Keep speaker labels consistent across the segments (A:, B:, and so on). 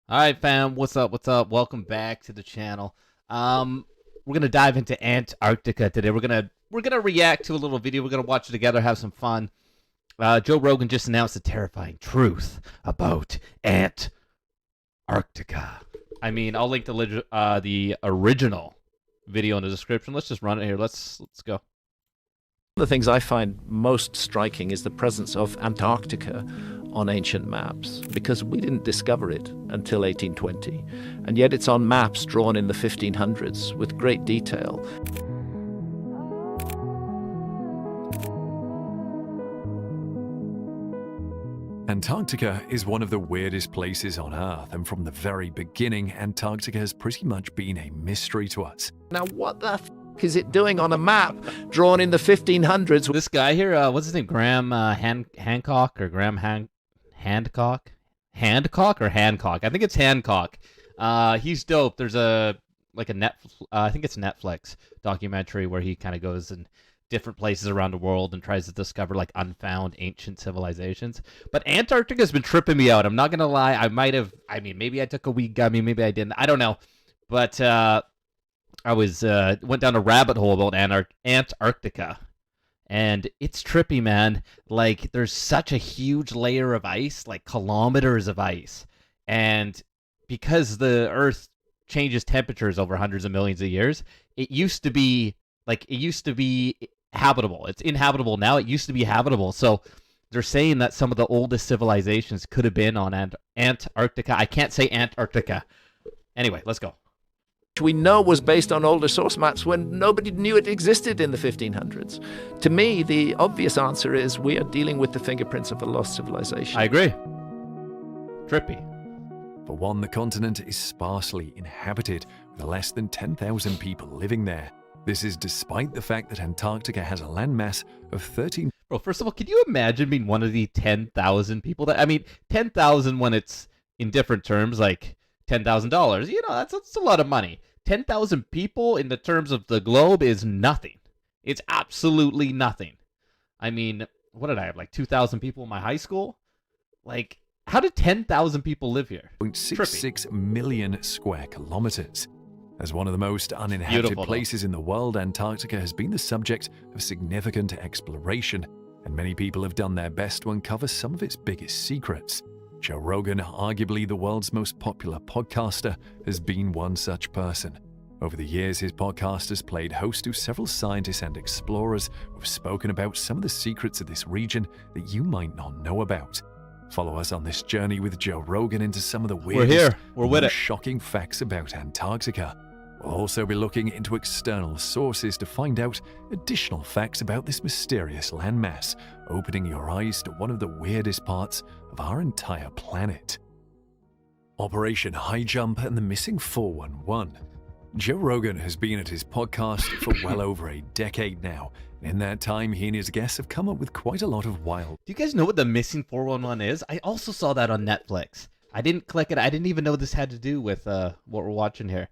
A: All right, fam. What's up? What's up? Welcome back to the channel. We're gonna dive into Antarctica today. We're gonna react to a little video. We're gonna watch it together, have some fun. Joe Rogan just announced a terrifying truth about Antarctica. I mean, I'll link the original video in the description. Let's just run it here. Let's go.
B: One of the things I find most striking is the presence of Antarctica on ancient maps, because we didn't discover it until 1820, and yet it's on maps drawn in the 1500s with great detail.
C: Antarctica is one of the weirdest places on Earth, and from the very beginning, Antarctica has pretty much been a mystery to us.
B: Now, what the is it doing on a map drawn in the 1500s?
A: This guy here, what's his name? Graham Hancock or Graham Hancock? Hancock or Hancock? I think it's Hancock. He's dope. There's I think it's a Netflix documentary where he kind of goes in different places around the world and tries to discover like unfound ancient civilizations. But Antarctica's been tripping me out. I'm not gonna lie. Maybe I took a weed gummy, maybe I didn't. I don't know. But I went down a rabbit hole about Antarctica, and it's trippy, man. Like, there's such a huge layer of ice, like kilometers of ice, and because the Earth changes temperatures over hundreds of millions of years, it used to be habitable. It's inhabitable now. It used to be habitable. So they're saying that some of the oldest civilizations could have been on Antarctica. I can't say Antarctica. Anyway, let's go.
B: We know was based on older source maps when nobody knew it existed in the 1500s. To me, the obvious answer is we are dealing with the fingerprints of a lost civilization.
A: I agree. Trippy.
C: For one, the continent is sparsely inhabited, with less than 10,000 people living there. This is despite the fact that Antarctica has a landmass of 13...
A: Bro, first of all, can you imagine being one of the 10,000 people that... I mean, 10,000 when it's in different terms, like $10,000. You know, that's a lot of money. 10,000 people in the terms of the globe is nothing. It's absolutely nothing. I mean, what did I have? Like 2,000 people in my high school? Like, how did 10,000 people live here?
C: 0.66 million square kilometers. As one of the most uninhabited places in the world, Antarctica has been the subject of significant exploration, and many people have done their best to uncover some of its biggest secrets. Joe Rogan, arguably the world's most popular podcaster, has been one such person. Over the years, his podcast has played host to several scientists and explorers who have spoken about some of the secrets of this region that you might not know about. Follow us on this journey with Joe Rogan into some of the weirdest, most shocking facts about Antarctica. We'll also be looking into external sources to find out additional facts about this mysterious landmass, opening your eyes to one of the weirdest parts of our entire planet. Operation High Jump and the missing 411. Joe Rogan has been at his podcast for well over a decade now. In that time, he and his guests have come up with quite a lot of wild...
A: Do you guys know what the missing 411 is? I also saw that on Netflix. I didn't click it. I didn't even know this had to do with what we're watching here.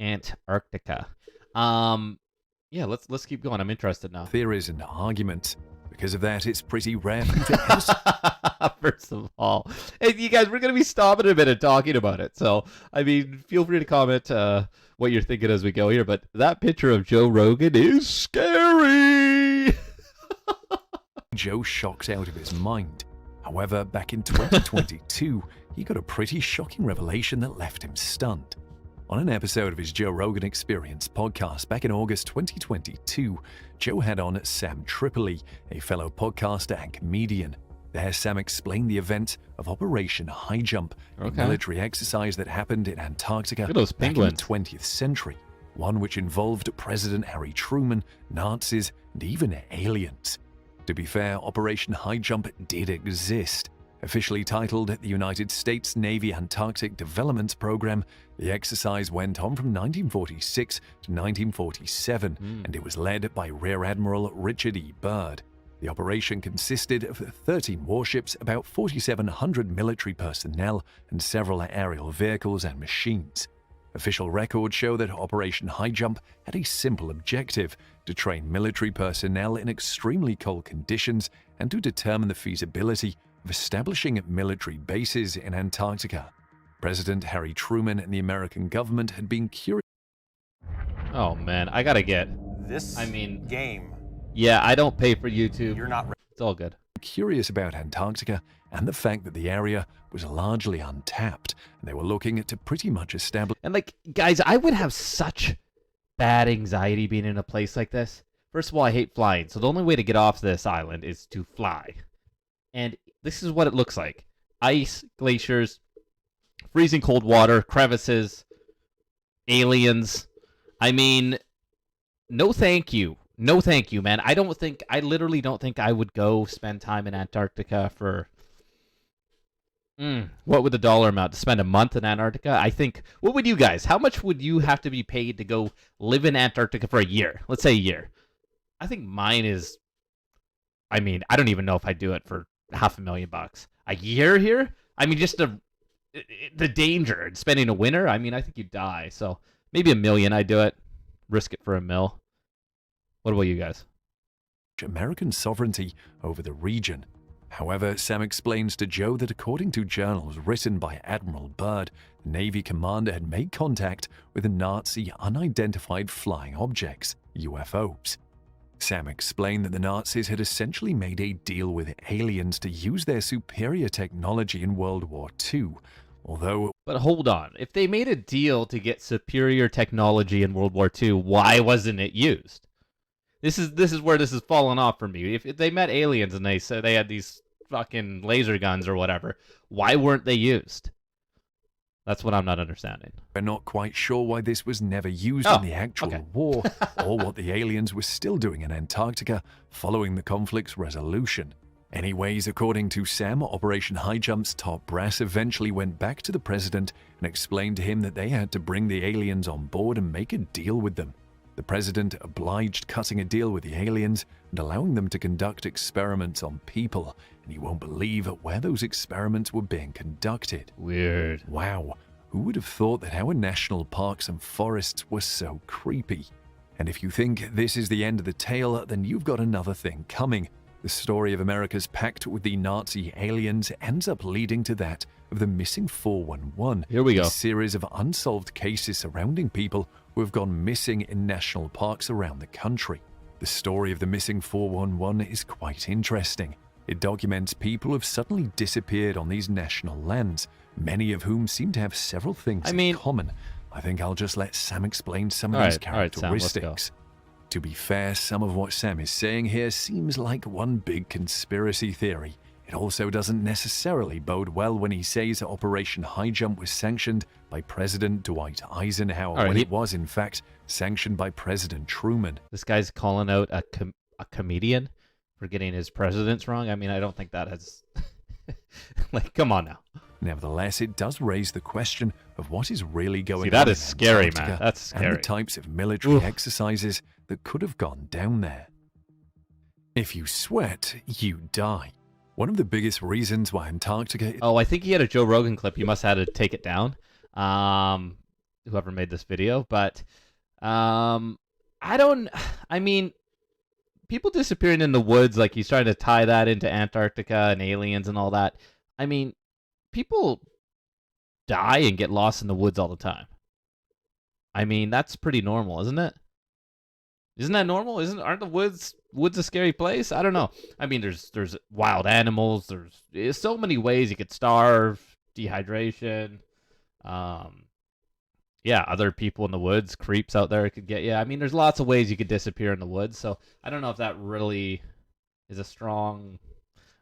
A: Antarctica. Yeah, let's keep going. I'm interested now.
C: Theories and arguments. Because of that, it's pretty rare for you to...
A: First of all, hey, you guys, we're going to be stopping a bit and talking about it. So, I mean, feel free to comment what you're thinking as we go here. But that picture of Joe Rogan is scary.
C: Joe shocked out of his mind. However, back in 2022, he got a pretty shocking revelation that left him stunned. On an episode of his Joe Rogan Experience podcast back in August 2022, Joe had on Sam Tripoli, a fellow podcaster and comedian. There, Sam explained the event of Operation High Jump, a military exercise that happened in Antarctica back in the 20th century, one which involved President Harry Truman, Nazis, and even aliens. To be fair, Operation High Jump did exist. Officially titled the United States Navy Antarctic Development Program, the exercise went on from 1946 to 1947, and it was led by Rear Admiral Richard E. Byrd. The operation consisted of 13 warships, about 4,700 military personnel, and several aerial vehicles and machines. Official records show that Operation High Jump had a simple objective: to train military personnel in extremely cold conditions and to determine the feasibility of establishing military bases in Antarctica. President Harry Truman and the American government had been curious.
A: Oh man, I gotta get.
D: This game.
A: Yeah, I don't pay for YouTube.
D: You're not.
A: It's all good.
C: Curious about Antarctica and the fact that the area was largely untapped, and they were looking to pretty much establish.
A: And like, guys, I would have such bad anxiety being in a place like this. First of all, I hate flying, so the only way to get off this island is to fly. And this is what it looks like: ice, glaciers, freezing cold water, crevices, aliens. I mean, no thank you. No thank you, man. I literally don't think I would go spend time in Antarctica for... what would the dollar amount to spend a month in Antarctica? I think... What would you guys... How much would you have to be paid to go live in Antarctica for a year? Let's say a year. I think mine is... I mean, I don't even know if I'd do it for $500,000. A year here? I mean, just the danger and spending a winter? I mean, I think you'd die. So maybe $1 million I'd do it. Risk it for $1 million. What about you guys?
C: American sovereignty over the region. However, Sam explains to Joe that according to journals written by Admiral Byrd, the Navy commander had made contact with the Nazi unidentified flying objects, UFOs. Sam explained that the Nazis had essentially made a deal with aliens to use their superior technology in World War II, although...
A: But hold on. If they made a deal to get superior technology in World War II, why wasn't it used? This is where this has fallen off for me. If they met aliens and they said they had these fucking laser guns or whatever, why weren't they used? That's what I'm not understanding.
C: We're not quite sure why this was never used in the actual war, or what the aliens were still doing in Antarctica following the conflict's resolution. Anyways, according to Sam, Operation High Jump's top brass eventually went back to the president and explained to him that they had to bring the aliens on board and make a deal with them. The president obliged cutting a deal with the aliens and allowing them to conduct experiments on people, and you won't believe where those experiments were being conducted.
A: Weird.
C: Wow, who would have thought that our national parks and forests were so creepy? And if you think this is the end of the tale, then you've got another thing coming. The story of America's pact with the Nazi aliens ends up leading to that of the missing 411.
A: Here we go.
C: A series of unsolved cases surrounding people who have gone missing in national parks around the country. The story of the missing 411 is quite interesting. It documents people who have suddenly disappeared on these national lands, many of whom seem to have several things in common. I think I'll just let Sam explain some of these characteristics. To be fair, some of what Sam is saying here seems like one big conspiracy theory. It also doesn't necessarily bode well when he says Operation High Jump was sanctioned by President Dwight Eisenhower, when it was, in fact, sanctioned by President Truman.
A: This guy's calling out a comedian for getting his presidents wrong. I mean, I don't think that has... like, come on now.
C: Nevertheless, it does raise the question of what is really going on.
A: That is scary, man. That's scary.
C: And the types of military exercises that could have gone down there. If you sweat, you die. One of the biggest reasons why Antarctica...
A: Oh, I think he had a Joe Rogan clip. You must have had to take it down. Whoever made this video. But, I mean, people disappearing in the woods, like he's trying to tie that into Antarctica and aliens and all that. I mean, people die and get lost in the woods all the time. I mean, that's pretty normal, isn't it? Isn't that normal? Aren't the woods a scary place? I don't know. I mean, there's wild animals. There's so many ways you could starve, dehydration. Yeah, other people in the woods, creeps out there could get you. I mean, there's lots of ways you could disappear in the woods. So I don't know if that really is a strong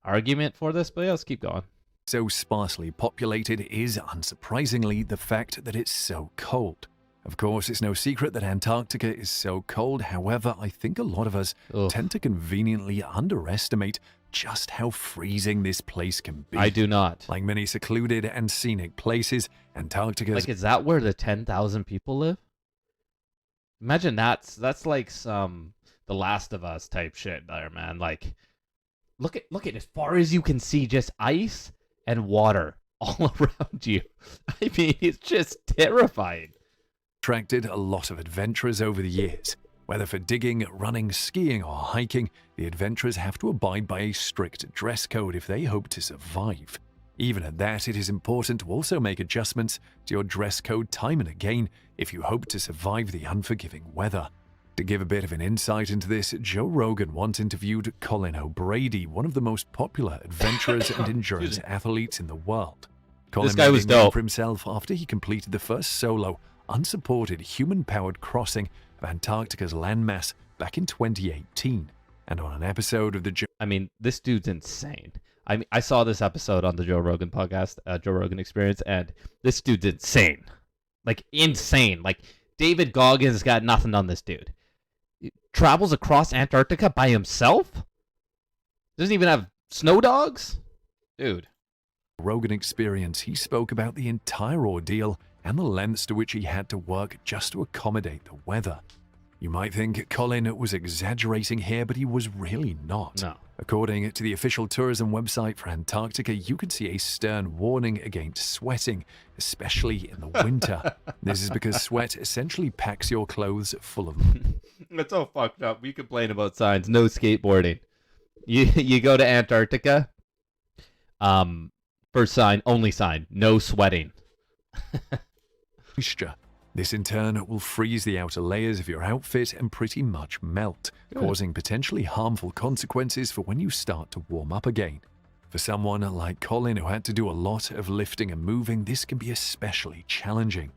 A: argument for this, but yeah, let's keep going.
C: So sparsely populated is, unsurprisingly, the fact that it's so cold. Of course, it's no secret that Antarctica is so cold. However, I think a lot of us tend to conveniently underestimate just how freezing this place can be.
A: I do not.
C: Like many secluded and scenic places, Antarctica...
A: Like, is that where the 10,000 people live? Imagine that's like some The Last of Us type shit there, man. Like, look at as far as you can see, just ice and water all around you. I mean, it's just terrifying.
C: Attracted a lot of adventurers over the years. Whether for digging, running, skiing, or hiking, the adventurers have to abide by a strict dress code if they hope to survive. Even at that, it is important to also make adjustments to your dress code time and again if you hope to survive the unforgiving weather. To give a bit of an insight into this, Joe Rogan once interviewed Colin O'Brady, one of the most popular adventurers and endurance athletes in the world. Colin
A: This guy was
C: made a name
A: dope
C: for himself after he completed the first solo, unsupported, human-powered crossing of Antarctica's landmass back in 2018. And on an episode of the Joe
A: I mean, this dude's insane. I mean, I saw this episode on the Joe Rogan podcast, Joe Rogan Experience, and this dude's insane. Like, insane. Like, David Goggins got nothing on this dude. He travels across Antarctica by himself? Doesn't even have snow dogs? Dude.
C: Rogan Experience, he spoke about the entire ordeal and the lengths to which he had to work just to accommodate the weather. You might think Colin was exaggerating here, but he was really not.
A: No.
C: According to the official tourism website for Antarctica, you can see a stern warning against sweating, especially in the winter. This is because sweat essentially packs your clothes full of...
A: That's all fucked up. We complain about signs. No skateboarding. You go to Antarctica. First sign, only sign, no sweating.
C: moisture. This in turn will freeze the outer layers of your outfit and pretty much melt, causing potentially harmful consequences for when you start to warm up again. For someone like Colin who had to do a lot of lifting and moving, this can be especially challenging.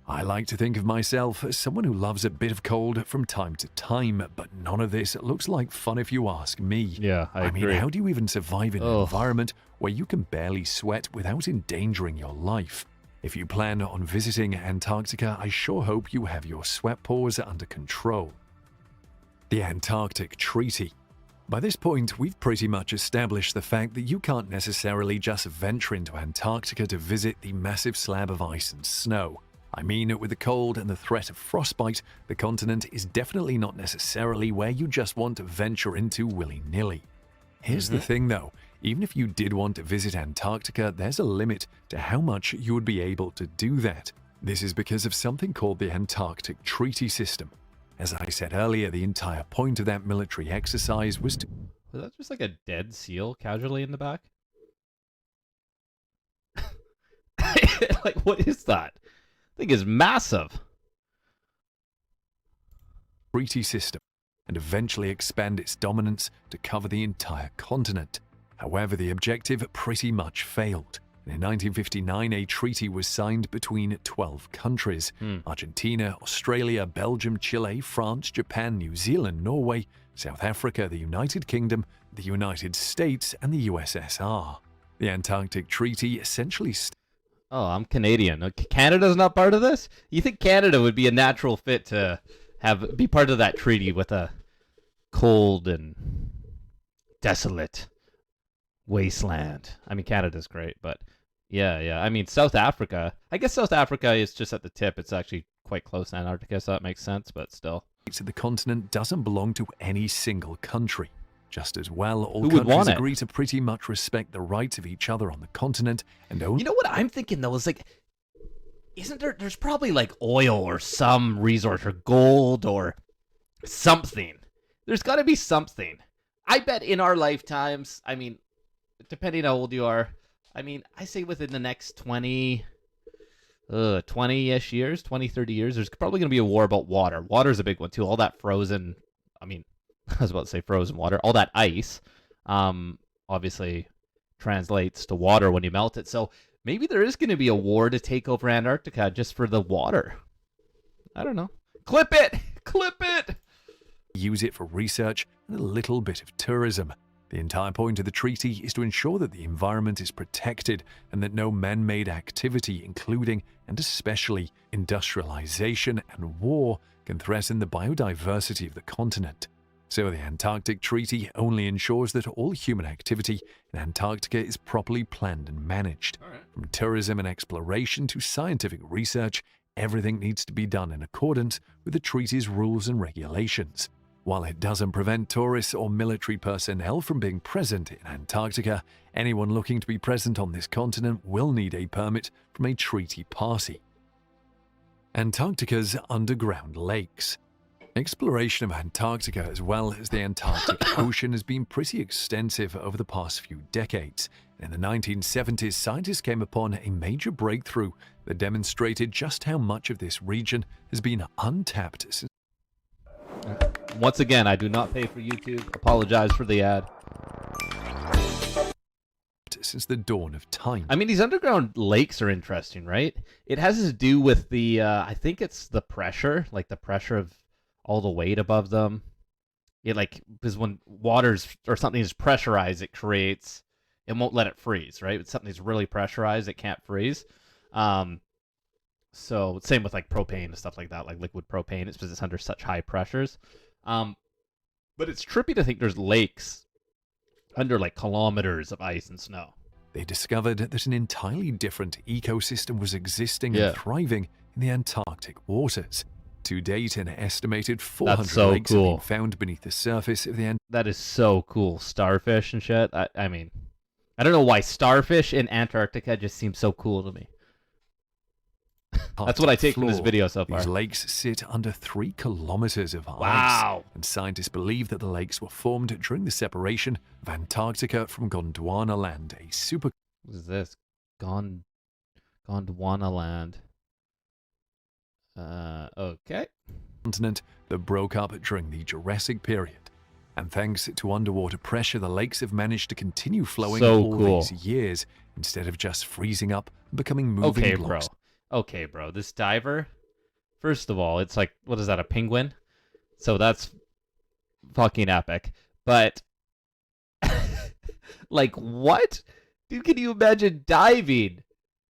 C: I like to think of myself as someone who loves a bit of cold from time to time, but none of this looks like fun if you ask me.
A: Yeah, I agree.
C: mean, how do you even survive in an environment where you can barely sweat without endangering your life? If you plan on visiting Antarctica, I sure hope you have your sweat pores under control. The Antarctic Treaty. By this point, we've pretty much established the fact that you can't necessarily just venture into Antarctica to visit the massive slab of ice and snow. I mean, with the cold and the threat of frostbite, the continent is definitely not necessarily where you just want to venture into willy-nilly. Here's the thing though, even if you did want to visit Antarctica, there's a limit to how much you would be able to do that. This is because of something called the Antarctic Treaty System. As I said earlier, the entire point of that military exercise was to...
A: Was that just like a dead seal casually in the back? Like, what is that? Thing is massive.
C: Treaty system and eventually expand its dominance to cover the entire continent. However, the objective pretty much failed. In 1959, a treaty was signed between 12 countries: Argentina, Australia, Belgium, Chile, France, Japan, New Zealand, Norway, South Africa, the United Kingdom, the United States, and the USSR. The Antarctic Treaty essentially
A: Oh, I'm Canadian. Canada's not part of this? You think Canada would be a natural fit to be part of that treaty with a cold and desolate wasteland? I mean, Canada's great, but yeah. I mean, South Africa. I guess South Africa is just at the tip. It's actually quite close to Antarctica, so that makes sense, but still.
C: The continent doesn't belong to any single country. Just as well, all
A: Who would want
C: countries
A: it?
C: agree to pretty much respect the rights of each other on the continent and only...
A: You know what I'm thinking, though, is like, isn't there's probably like oil or some resource or gold or something. There's got to be something. I bet in our lifetimes, I mean, depending how old you are, I mean, I say within the next 20-ish years, 20, 30 years, there's probably going to be a war about water. Water's a big one, too. All that frozen, I mean, I was about to say frozen water. All that ice, obviously translates to water when you melt it. So maybe there is going to be a war to take over Antarctica just for the water. I don't know. Clip it! Clip it!
C: use it for research and a little bit of tourism. The entire point of the treaty is to ensure that the environment is protected and that no man-made activity, including and especially industrialization and war, can threaten the biodiversity of the continent. So the Antarctic Treaty only ensures that all human activity in Antarctica is properly planned and managed. From tourism and exploration to scientific research, everything needs to be done in accordance with the treaty's rules and regulations. While it doesn't prevent tourists or military personnel from being present in Antarctica, anyone looking to be present on this continent will need a permit from a treaty party. Antarctica's underground lakes. Exploration of Antarctica as well as the Antarctic Ocean has been pretty extensive over the past few decades. In the 1970s, scientists came upon a major breakthrough that demonstrated just how much of this region has been untapped since
A: Once again, I do not pay for YouTube. Apologize for the ad.
C: the dawn of time.
A: I mean, these underground lakes are interesting, right? It has to do with the, I think it's the pressure, like the pressure of all the weight above them. Because when water's or something is pressurized, it won't let it freeze, right? If something's really pressurized, it can't freeze. So same with like propane and stuff like that, like liquid propane. It's because it's under such high pressures. But it's trippy to think there's lakes under like kilometers of ice and snow.
C: They discovered that an entirely different ecosystem was existing and thriving in the Antarctic waters. To date, an estimated 400 lakes have been found beneath the surface of the Antarctic.
A: That is so cool. Starfish and shit. I mean, I don't know why starfish in Antarctica just seems so cool to me. That's what I take from this video so far.
C: These lakes sit under 3 kilometers of ice.
A: Wow.
C: And scientists believe that the lakes were formed during the separation of Antarctica from Gondwana Land, a super...
A: What is this? Gondwana Land. Okay.
C: Continent that broke up during the Jurassic period. And thanks to underwater pressure, the lakes have managed to continue flowing these years instead of just freezing up and becoming moving blocks.
A: Okay, bro. This diver, first of all, it's like, what is that, a penguin? So that's fucking epic. But, like, what? Dude, can you imagine diving?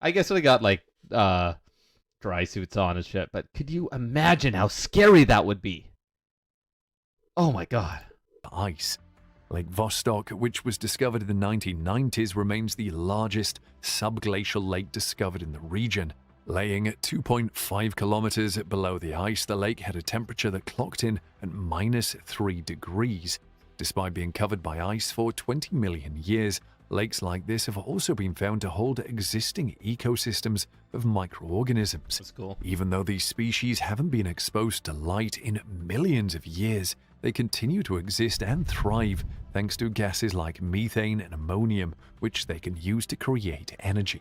A: I guess we got, like, dry suits on and shit, but could you imagine how scary that would be? Oh my god.
C: Ice. Lake Vostok, which was discovered in the 1990s, remains the largest subglacial lake discovered in the region. Laying at 2.5 kilometers below the ice, the lake had a temperature that clocked in at -3 degrees. Despite being covered by ice for 20 million years, lakes like this have also been found to hold existing ecosystems of microorganisms.
A: That's cool.
C: Even though these species haven't been exposed to light in millions of years, they continue to exist and thrive thanks to gases like methane and ammonium, which they can use to create energy.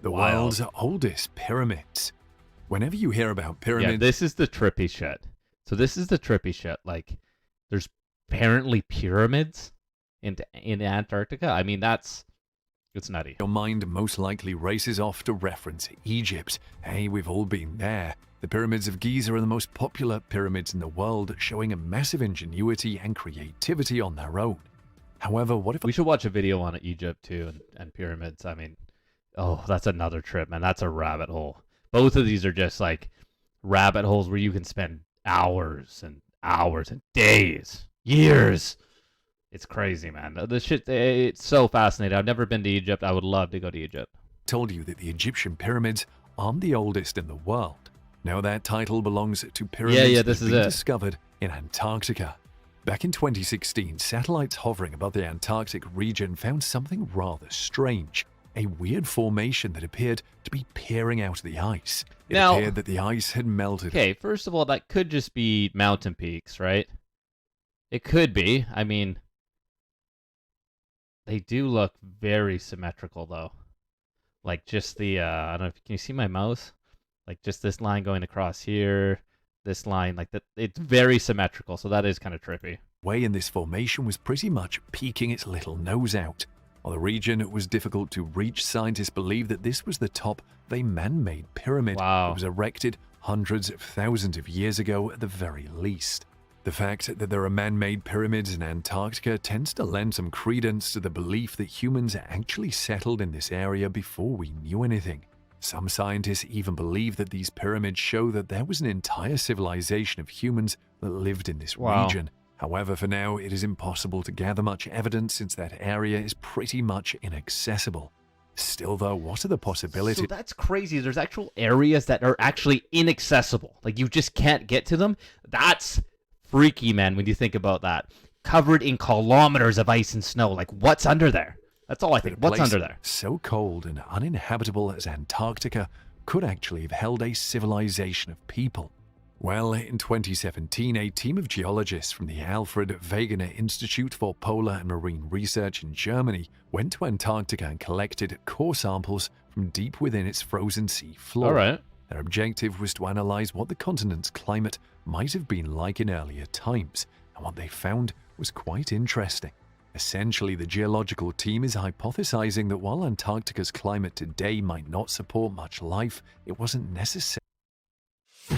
C: The world's oldest pyramids. Whenever you hear about pyramids...
A: Yeah, this is the trippy shit. So this is the trippy shit. Like, there's apparently pyramids in Antarctica. I mean, it's nutty.
C: Your mind most likely races off to reference Egypt. Hey, we've all been there. The pyramids of Giza are the most popular pyramids in the world, showing a massive ingenuity and creativity on their own. However, what if...
A: We should watch a video on Egypt, too, and pyramids. I mean... Oh, that's another trip, man. That's a rabbit hole. Both of these are just like rabbit holes where you can spend hours and hours and days, years. It's crazy, man. This shit, it's so fascinating. I've never been to Egypt. I would love to go to Egypt.
C: Told you that the Egyptian pyramids aren't the oldest in the world. Now that title belongs to pyramids that have been discovered in Antarctica. Back in 2016, satellites hovering above the Antarctic region found something rather strange. A weird formation that appeared to be peering out of the ice. It appeared that the ice had melted.
A: Okay, first of all, that could just be mountain peaks, right? It could be. I mean, they do look very symmetrical, though. Like, just the, I don't know, can you see my mouse? Like, just this line going across here, this line, like, that. It's very symmetrical, so that is kind of trippy.
C: Way in this formation was pretty much peeking its little nose out. While the region was difficult to reach, scientists believe that this was the top of a man-made pyramid that was erected hundreds of thousands of years ago at the very least. The fact that there are man-made pyramids in Antarctica tends to lend some credence to the belief that humans actually settled in this area before we knew anything. Some scientists even believe that these pyramids show that there was an entire civilization of humans that lived in this region. However, for now, it is impossible to gather much evidence since that area is pretty much inaccessible. Still, though, what are the possibilities?
A: So that's crazy. There's actual areas that are actually inaccessible. Like, you just can't get to them. That's freaky, man, when you think about that. Covered in kilometers of ice and snow. Like, what's under there? That's all I think. What's under there?
C: So cold and uninhabitable as Antarctica could actually have held a civilization of people. Well, in 2017, a team of geologists from the Alfred Wegener Institute for Polar and Marine Research in Germany went to Antarctica and collected core samples from deep within its frozen sea floor.
A: All right.
C: Their objective was to analyze what the continent's climate might have been like in earlier times, and what they found was quite interesting. Essentially, the geological team is hypothesizing that while Antarctica's climate today might not support much life, it wasn't necessary.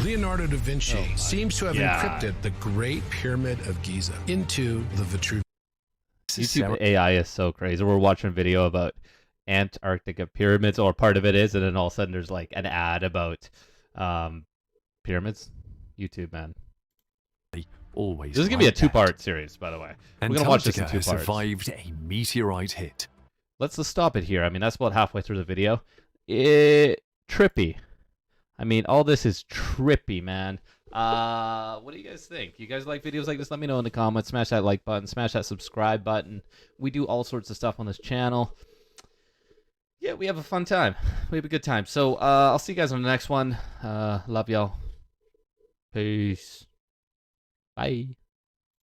E: Leonardo da Vinci seems to have encrypted the Great Pyramid of Giza into the Vitruvius.
A: YouTube AI is so crazy. We're watching a video about Antarctica Pyramids, or part of it is, and then all of a sudden there's like an ad about pyramids. YouTube, man.
C: Always
A: This is going to be a two-part series, by the way. We're going to watch this in
C: Antarctica
A: two
C: has
A: parts.
C: survived a meteorite hit.
A: Let's just stop it here. I mean, that's about halfway through the video. Trippy. I mean, all this is trippy, man. What do you guys think? You guys like videos like this? Let me know in the comments. Smash that like button. Smash that subscribe button. We do all sorts of stuff on this channel. Yeah, we have a fun time. We have a good time. So, I'll see you guys on the next one. Love y'all. Peace. Bye.